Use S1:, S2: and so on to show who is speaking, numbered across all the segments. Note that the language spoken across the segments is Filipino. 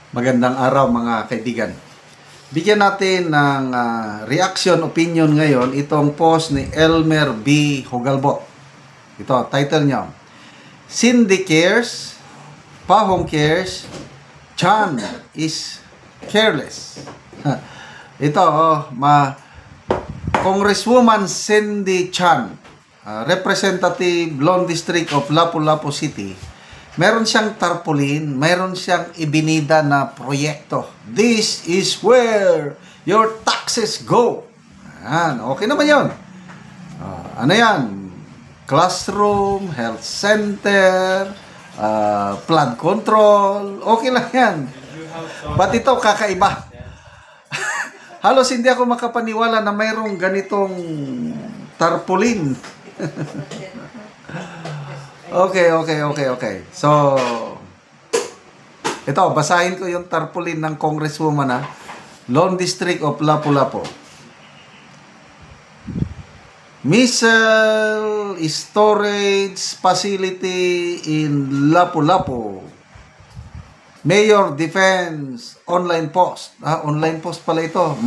S1: Magandang araw mga kaibigan. Bigyan natin ng reaction, opinion ngayon itong post ni Elmer B. Hugalbot. Ito, title niya, Cindy cares, Pahong cares, Chan is careless. Ito, Congresswoman Cindy Chan, Representative Lone District of Lapu-Lapu City. Meron siyang tarpaulin, meron siyang ibinida na proyekto. This is where your taxes go. Ayan, okay naman yun. Ano yan? Classroom, health center, flood control, okay lang yan. But ito, kakaiba. Halos hindi ako makapaniwala na mayroong ganitong tarpaulin. Okay. So, ito, basahin ko yung tarpaulin ng Congresswoman Lone District of Lapu-Lapu. Missile storage facility in Lapu-Lapu. Mayor defense online post. Online post pala ito.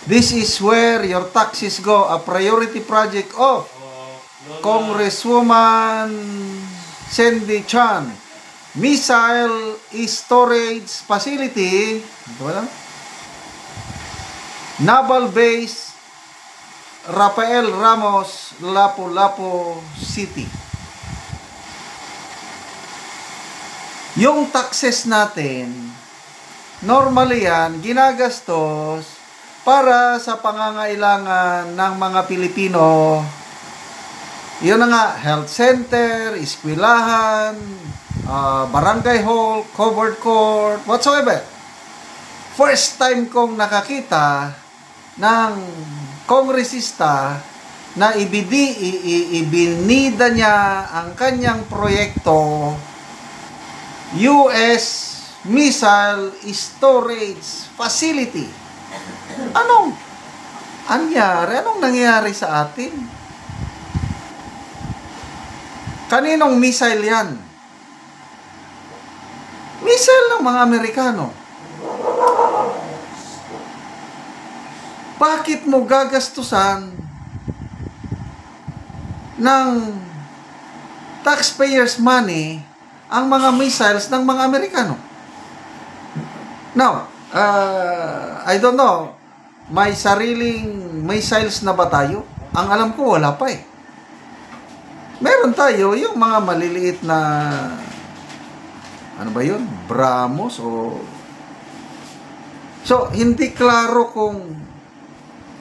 S1: This is where your taxes go. A priority project of Congresswoman Cindy Chan. Missile storage facility. Naval Base Rafael Ramos, Lapu-Lapu City. Yung taxes natin, normally yan, ginagastos para sa pangangailangan ng mga Pilipino. Yun na nga, health center, eskwelahan, barangay hall, covered court, whatsoever. First time kong nakakita ng kongresista na ibinida niya ang kanyang proyekto, US Missile Storage Facility. Anong nangyari sa atin? Kaninong missile yan? Missile ng mga Amerikano. Bakit mo gagastusan ng taxpayers' money ang mga missiles ng mga Amerikano? Now, I don't know, may sariling missiles na ba tayo? Ang alam ko, wala pa eh. Meron tayo yung mga maliliit na ano ba yun? BrahMos o... So, hindi klaro kung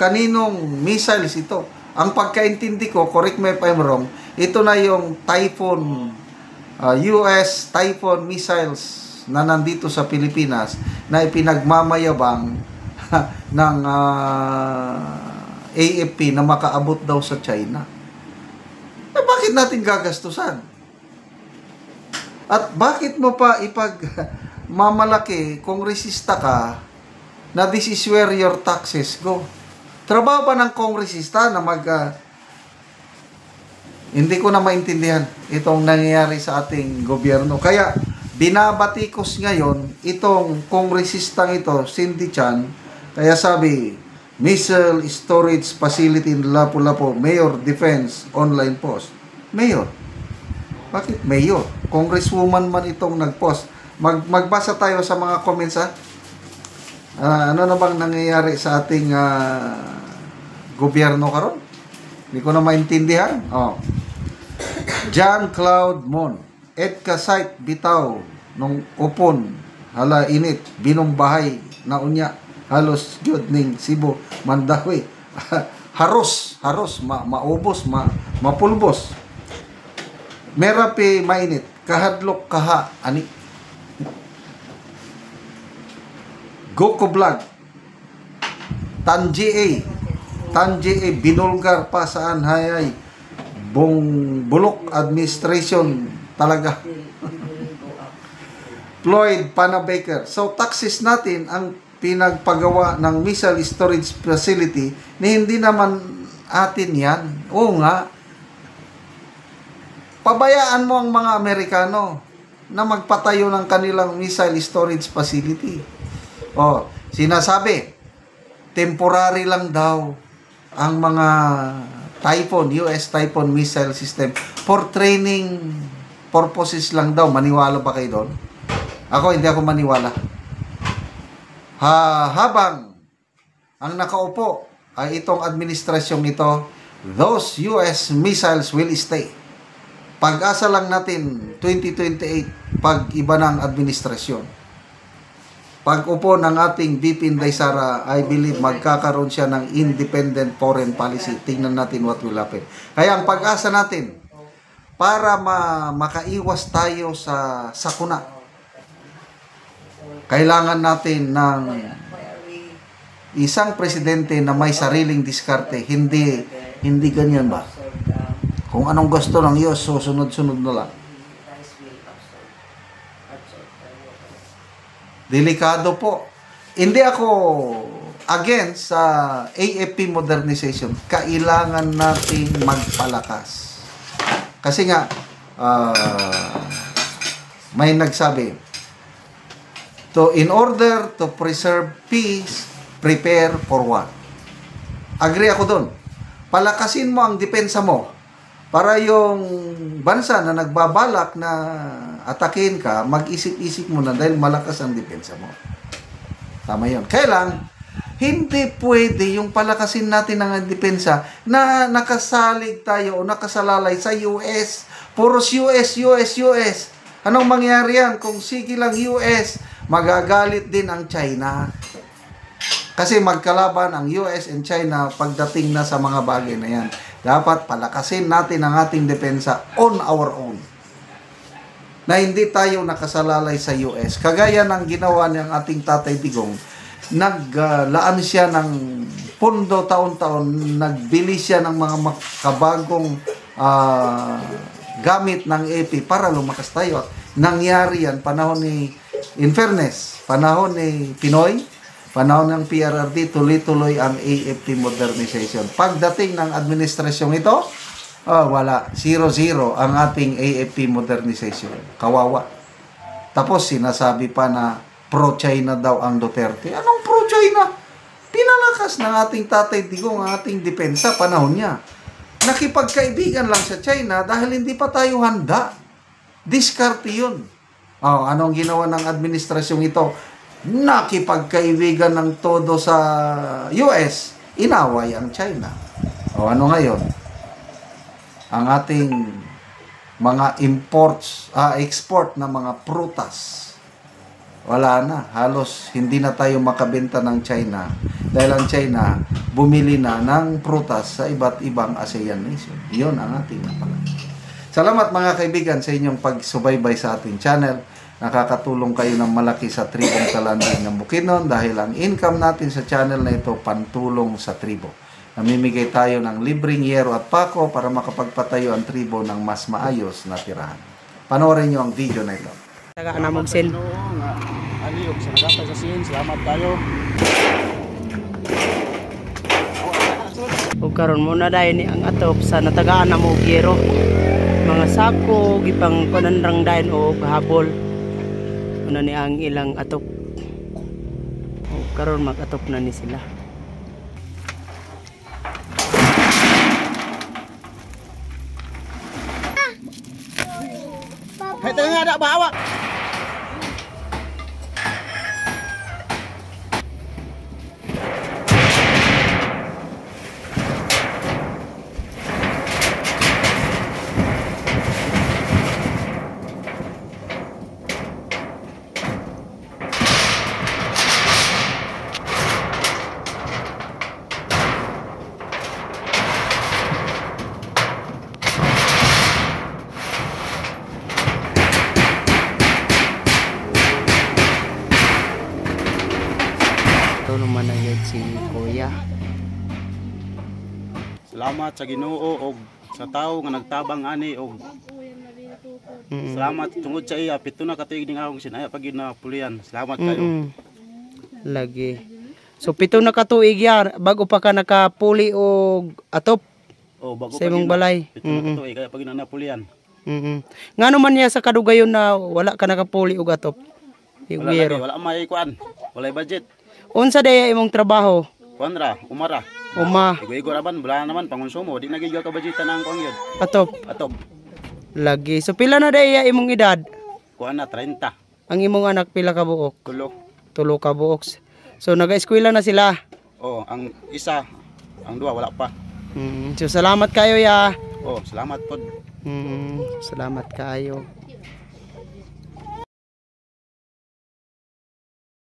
S1: kaninong missiles ito. Ang pagkaintindi ko, correct me if I'm wrong, ito na yung Typhoon, US Typhoon missiles na nandito sa Pilipinas na ipinagmamayabang ng AFP na makaabot daw sa China. Bakit natin gagastusan? At bakit mo pa mamalaki kung resista ka na this is where your taxes go? Trabaho ba ng kongresista na hindi ko na maintindihan itong nangyayari sa ating gobyerno. Kaya binabatikos ngayon itong kongresistang ito, Cindy Chan. Kaya sabi, Missile Storage Facility in Lapu-Lapu, Mayor Defense Online Post. Mayor? Bakit Mayor? Congresswoman man itong nag-post. Magbasa tayo sa mga comments ano na bang nangyayari sa ating gobyerno karon? Hindi ko na maintindihan. John Cloud Mon, Edka site bitaw nung upon hala init binumbahay na unya halos jud ning Cebu Mandawi. haros maubos mapulbos. Merapi mainit kahadlok kaha ani. Goko Vlog Tanji A binulgar pa saan hayay bulok administration talaga. Floyd Panabaker. So taxes natin ang pinagpagawa ng missile storage facility na hindi naman atin yan. Oo nga. Pabayaan mo ang mga Amerikano. na magpatayo ng kanilang missile storage facility. O, sinasabi, temporary lang daw ang mga Typhoon, US Typhoon missile system for training purposes lang daw. Maniwala ba kayo doon? Ako, hindi ako maniwala. Habang ang nakaupo ay itong administrasyong ito, those US missiles will stay. Pag-asa lang natin 2028 pag iba ng administrasyon. Pag upo ng ating VP Inday Sara, I believe magkakaroon siya ng independent foreign policy. Tingnan natin what will happen. Kaya ang pag-asa natin para makaiwas tayo sa sakuna, kailangan natin ng isang presidente na may sariling diskarte. Hindi ganyan ba? Kung anong gusto ng Diyos, susunod-sunod na lang. Delikado po. Hindi ako against sa AFP modernization. Kailangan natin magpalakas. Kasi nga, may nagsabi, in order to preserve peace, prepare for war. Agree ako doon. Palakasin mo ang depensa mo para yung bansa na nagbabalak na atakin ka, mag-isip-isip mo na dahil malakas ang depensa mo. Tama yun. Kaya lang, hindi pwede yung palakasin natin ang depensa na nakasalig tayo o nakasalalay sa US. Puros US, US, US. Anong mangyari yan? Kung sige lang US, magagalit din ang China. Kasi magkalaban ang US and China pagdating na sa mga bagay na yan. Dapat palakasin natin ang ating depensa on our own. Na hindi tayo nakasalalay sa US. Kagaya ng ginawa niyang ating Tatay Digong, naglaan siya ng pondo taon-taon, nagbili siya ng mga makabagong gamit ng AP para lumakas tayo. At nangyari yan, panahon ni, in fairness, panahon ni Pinoy, panahon ng PRRD, tuloy-tuloy ang AFP modernization. Pagdating ng administrasyong ito, wala. 0-0 ang ating AFP modernization. Kawawa. Tapos sinasabi pa na pro-China daw ang Duterte. Anong pro-China? Pinalakas ng ating Tatay Digong ang ating depensa panahon niya. Nakipagkaibigan lang sa China dahil hindi pa tayo handa. Diskarte yun. Anong ginawa ng administrasyong ito? Nakipagkaibigan ng todo sa US, inaway ang China. Ano ngayon? Ang ating mga export na mga prutas, wala na. Halos hindi na tayo makabenta ng China dahil ang China bumili na ng prutas sa iba't ibang ASEAN nation. Yun ang ating napalagi. Salamat mga kaibigan sa inyong pagsubaybay sa ating channel. Nakakatulong kayo ng malaki sa tribong Talanding ng Bukidnon dahil ang income natin sa channel na ito pantulong sa tribo. Namimigay tayo ng libreng yero at pako para makapagpatayo ang tribo ng mas maayos na tirahan. Panoorin nyo ang video na ito.
S2: Tagaan na magsin.
S3: Aliyok sa nagapay sa sin. Salamat tayo.
S2: Ug karon mo na dai ni ang atop sa natagaan na mo giro. Mga sako gipang pananrang dayon og habol. Ano ni ang ilang atop. Ug karon mag-atop na ni sila.
S3: Hay tayo nga ada bawa.
S2: Ito naman na yun si Kuya.
S3: Salamat sa Ginoo og sa tawo nga nagtabang ani og salamat tungod sa iya pito na katuig ning akong sinaya pag na pulian. Salamat kayo.
S2: Lagi. So pito na katuig yan bago pa ka nakapuli og atop
S3: Oh, bago
S2: sa imong balay.
S3: pito na katuig kaya pag na napulian.
S2: Ngano man niya sa kadugayon na wala ka nakapuli og atop?
S3: Wala
S2: Igwero.
S3: lagi, wala may kuan. Wala budget.
S2: Unsa daya imong trabaho?
S3: Kuan ra, umara.
S2: Uma,
S3: Igo-igo raban, wala naman pangonsumo. Di nagigaw ka budgetan ang kuan yun.
S2: atop.
S3: Atob.
S2: Lagi. So pila na daya imong edad?
S3: Kuan na 30.
S2: Ang imong anak pila ka buok?
S3: Tulo.
S2: 3 ka buok. So naga-eskwela na sila.
S3: Oh, ang isa, ang duwa wala pa.
S2: So salamat kayo ya.
S3: Oh, salamat pod.
S2: Salamat kayo.